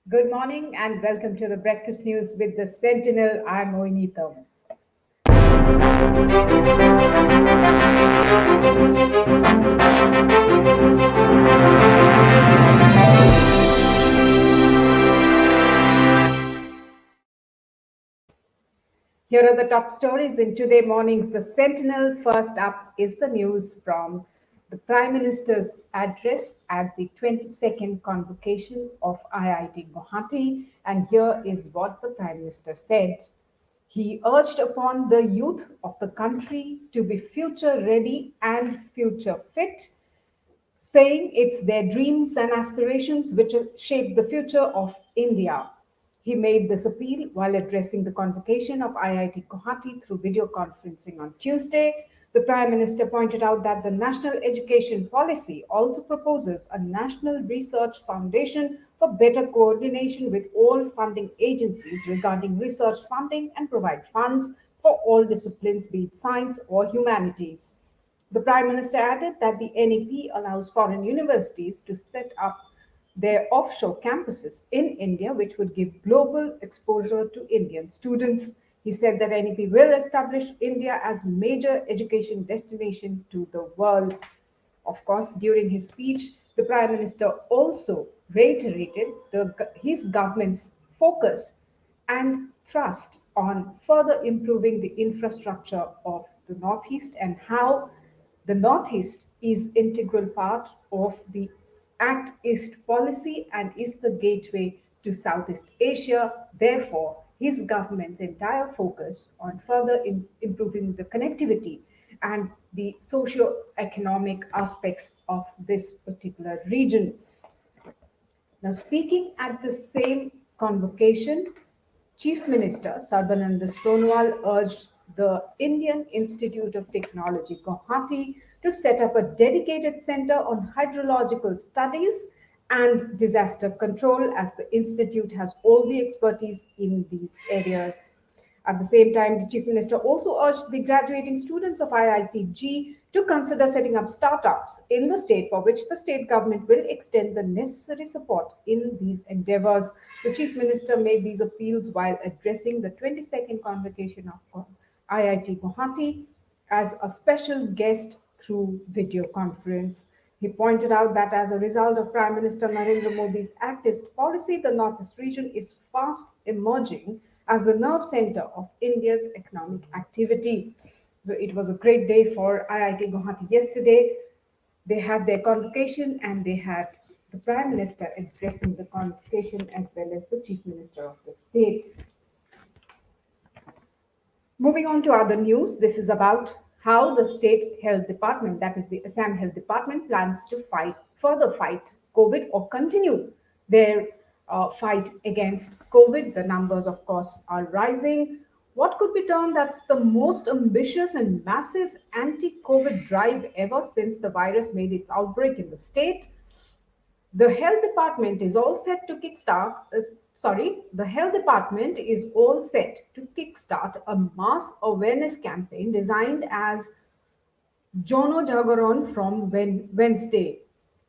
Good morning and welcome to the Breakfast News with the Sentinel. I'm Moinita. Here are the top stories in today morning's The Sentinel. First up is the news from the Prime Minister's address at the 22nd convocation of IIT Guwahati. And here is what the Prime Minister said. He urged upon the youth of the country to be future ready and future fit, saying it's their dreams and aspirations which shape the future of India. He made this appeal while addressing the convocation of IIT Guwahati through video conferencing on Tuesday. The Prime Minister pointed out that the National Education Policy also proposes a National Research Foundation for better coordination with all funding agencies regarding research funding and provide funds for all disciplines, be it science or humanities. The Prime Minister added that the NEP allows foreign universities to set up their offshore campuses in India, which would give global exposure to Indian students. He said that NEP will establish India as major education destination to the world. Of course, during his speech, the Prime Minister also reiterated his government's focus and thrust on further improving the infrastructure of the Northeast and how the Northeast is integral part of the Act East policy and is the gateway to Southeast Asia. Therefore, his government's entire focus on further improving the connectivity and the socio-economic aspects of this particular region. Now, speaking at the same convocation, Chief Minister Sarbananda Sonowal urged the Indian Institute of Technology, Guwahati, to set up a dedicated center on hydrological studies and disaster control, as the institute has all the expertise in these areas. At the same time, the Chief Minister also urged the graduating students of IITG to consider setting up startups in the state, for which the state government will extend the necessary support in these endeavors. The Chief Minister made these appeals while addressing the 22nd convocation of IIT Guwahati as a special guest through video conference. He pointed out that as a result of Prime Minister Narendra Modi's Act East policy, the Northeast region is fast emerging as the nerve center of India's economic activity. So it was a great day for IIT Guwahati yesterday. They had their convocation and they had the Prime Minister addressing the convocation as well as the Chief Minister of the state. Moving on to other news, this is about how the State Health Department, that is the Assam Health Department, plans to further fight COVID or continue their fight against COVID. The numbers, of course, are rising. What could be termed as the most ambitious and massive anti-COVID drive ever since the virus made its outbreak in the state? The health department is all set to the health department is all set to kickstart a mass awareness campaign designed as Jono Jagaron from Wednesday.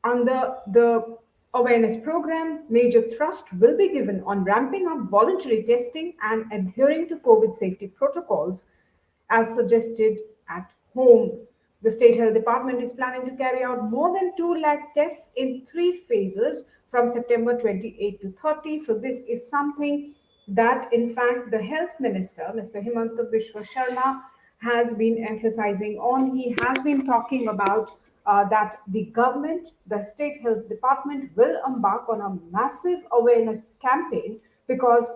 Under the awareness program, major thrust will be given on ramping up voluntary testing and adhering to COVID safety protocols as suggested at home. The State Health Department is planning to carry out more than 2 lakh tests in 3 phases from September 28 to 30. So, this is something that, in fact, the Health Minister, Mr. Himanta Biswa Sharma, has been emphasizing on. He has been talking about that the government, the State Health Department, will embark on a massive awareness campaign because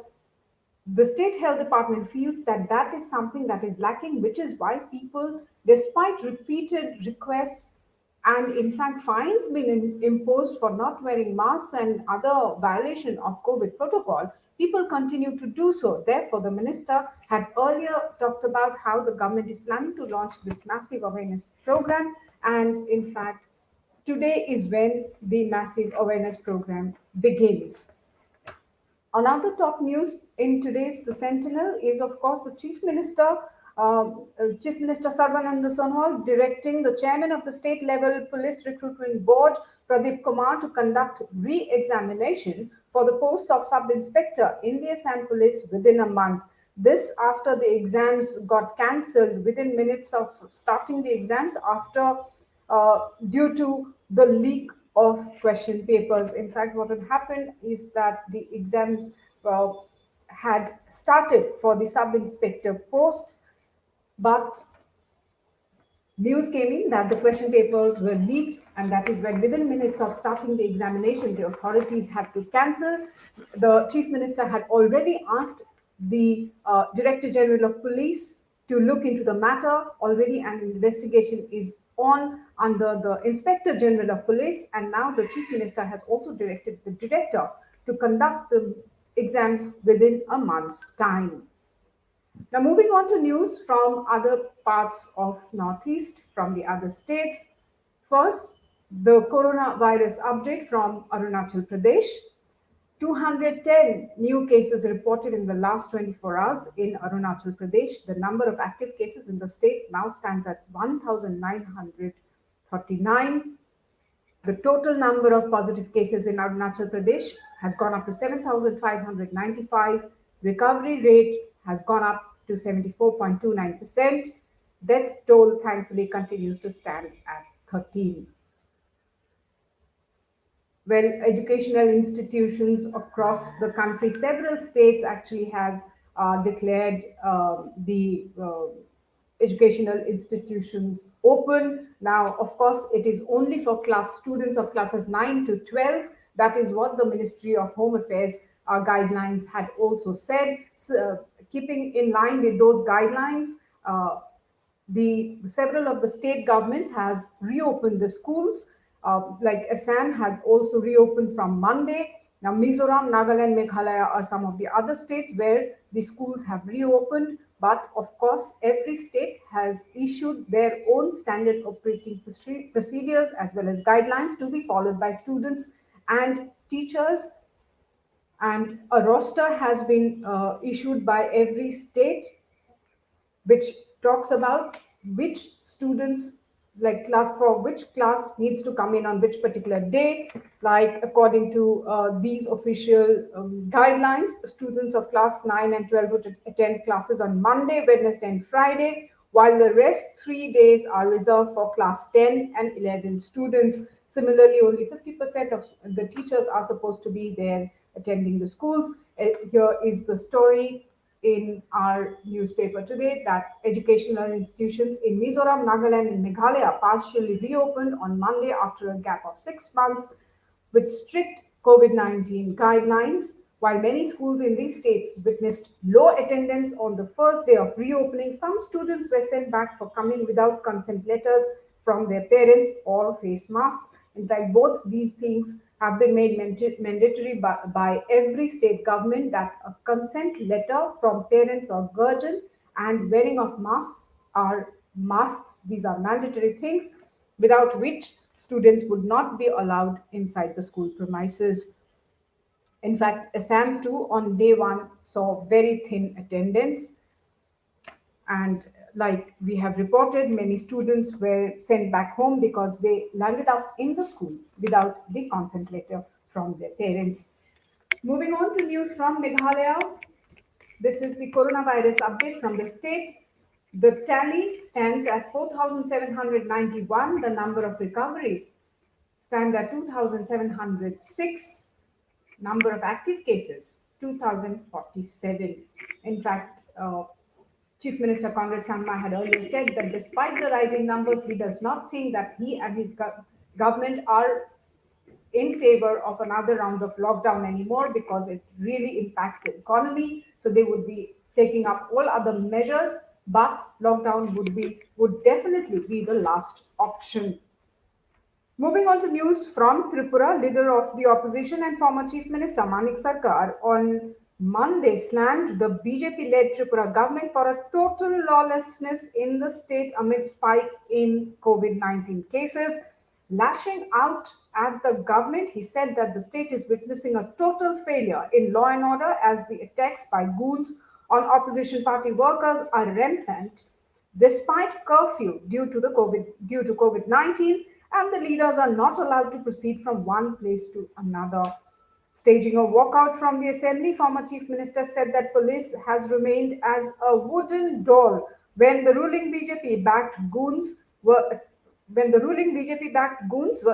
the state health department feels that that is something that is lacking, which is why people, despite repeated requests and in fact fines being imposed for not wearing masks and other violation of COVID protocol, people continue to do so. Therefore, the minister had earlier talked about how the government is planning to launch this massive awareness program, and in fact, today is when the massive awareness program begins. Another top news in today's The Sentinel is, of course, the Chief Minister Sarbananda Sonowal directing the chairman of the state level police recruitment board, Pradeep Kumar to conduct re-examination for the post of sub-inspector in the Assam Police within a month. This after the exams got cancelled within minutes of starting the exams after due to the leak of question papers. In fact, what had happened is that the exams uh, had started for the sub-inspector posts, but news came in that the question papers were leaked, and that is when, within minutes of starting the examination, the authorities had to cancel. The chief minister had already asked the director general of police to look into the matter. Already, an investigation is on under the inspector general of police, and now the chief minister has also directed the director to conduct the exams within a month's time. Now, moving on to news from other parts of Northeast, from the other states. First, the coronavirus update from Arunachal Pradesh. 210 new cases reported in the last 24 hours in Arunachal Pradesh. The number of active cases in the state now stands at 1,939. The total number of positive cases in Arunachal Pradesh has gone up to 7,595. Recovery rate has gone up to 74.29%. Death toll thankfully continues to stand at 13. Well, educational institutions across the country, several states actually have declared the educational institutions open. Now, of course, it is only for class students of classes 9 to 12. That is what the Ministry of Home Affairs guidelines had also said. So, keeping in line with those guidelines, the several of the state governments has reopened the schools. Like Assam had also reopened from Monday. Now Mizoram, Nagaland, Meghalaya are some of the other states where the schools have reopened. But of course, every state has issued their own standard operating procedures as well as guidelines to be followed by students and teachers, and a roster has been issued by every state which talks about which students, like class, for which class needs to come in on which particular day. Like according to these official guidelines, students of class 9 and 12 would attend classes on Monday, Wednesday and Friday, while the rest 3 days are reserved for class 10 and 11 students. Similarly, only 50% of the teachers are supposed to be there attending the schools. Here is the story in our newspaper today that educational institutions in Mizoram, Nagaland, and Meghalaya partially reopened on Monday after a gap of 6 months with strict COVID-19 guidelines. While many schools in these states witnessed low attendance on the first day of reopening, some students were sent back for coming without consent letters from their parents or face masks. In fact, both these things have been made mandatory by every state government, that a consent letter from parents or guardian and wearing of masks. These are mandatory things without which students would not be allowed inside the school premises. In fact, Assam too on day one saw very thin attendance, and like we have reported, many students were sent back home because they landed up in the school without the consent letter from their parents. Moving on to news from Meghalaya, this is the coronavirus update from the state. The tally stands at 4,791. The number of recoveries stand at 2,706. Number of active cases 2,047. In fact, Chief Minister Conrad Sangma had earlier said that despite the rising numbers, he does not think that he and his government are in favor of another round of lockdown anymore, because it really impacts the economy. So they would be taking up all other measures, but lockdown would definitely be the last option. Moving on to news from Tripura, leader of the opposition and former chief minister Manik Sarkar on Monday slammed the BJP-led Tripura government for a total lawlessness in the state amid spike in COVID-19 cases. Lashing out at the government, he said that the state is witnessing a total failure in law and order as the attacks by goons on opposition party workers are rampant despite curfew due to COVID-19, and the leaders are not allowed to proceed from one place to another. Staging a walkout from the assembly, former Chief Minister said that police has remained as a wooden door when the ruling BJP-backed goons were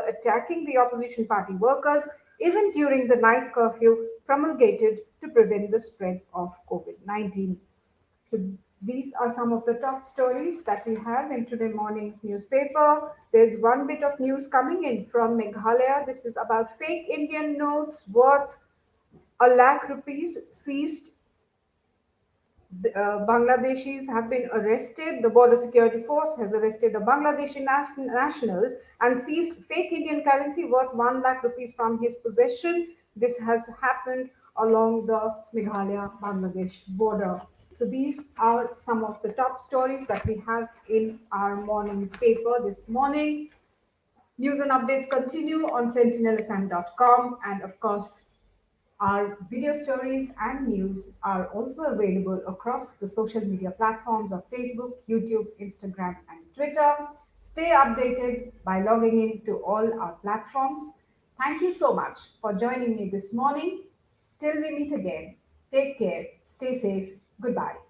attacking the opposition party workers even during the night curfew promulgated to prevent the spread of COVID-19. So these are some of the top stories that we have in today morning's newspaper. There's one bit of news coming in from Meghalaya. This is about fake Indian notes worth a lakh rupees seized. Bangladeshis have been arrested. The Border Security Force has arrested a Bangladeshi national and seized fake Indian currency worth 1 lakh rupees from his possession. This has happened along the Meghalaya Bangladesh border. So, these are some of the top stories that we have in our morning paper this morning. News and updates continue on sentinelsm.com, and of course, our video stories and news are also available across the social media platforms of Facebook, YouTube, Instagram, and Twitter. Stay updated by logging in to all our platforms. Thank you so much for joining me this morning. Till we meet again, take care, stay safe, goodbye.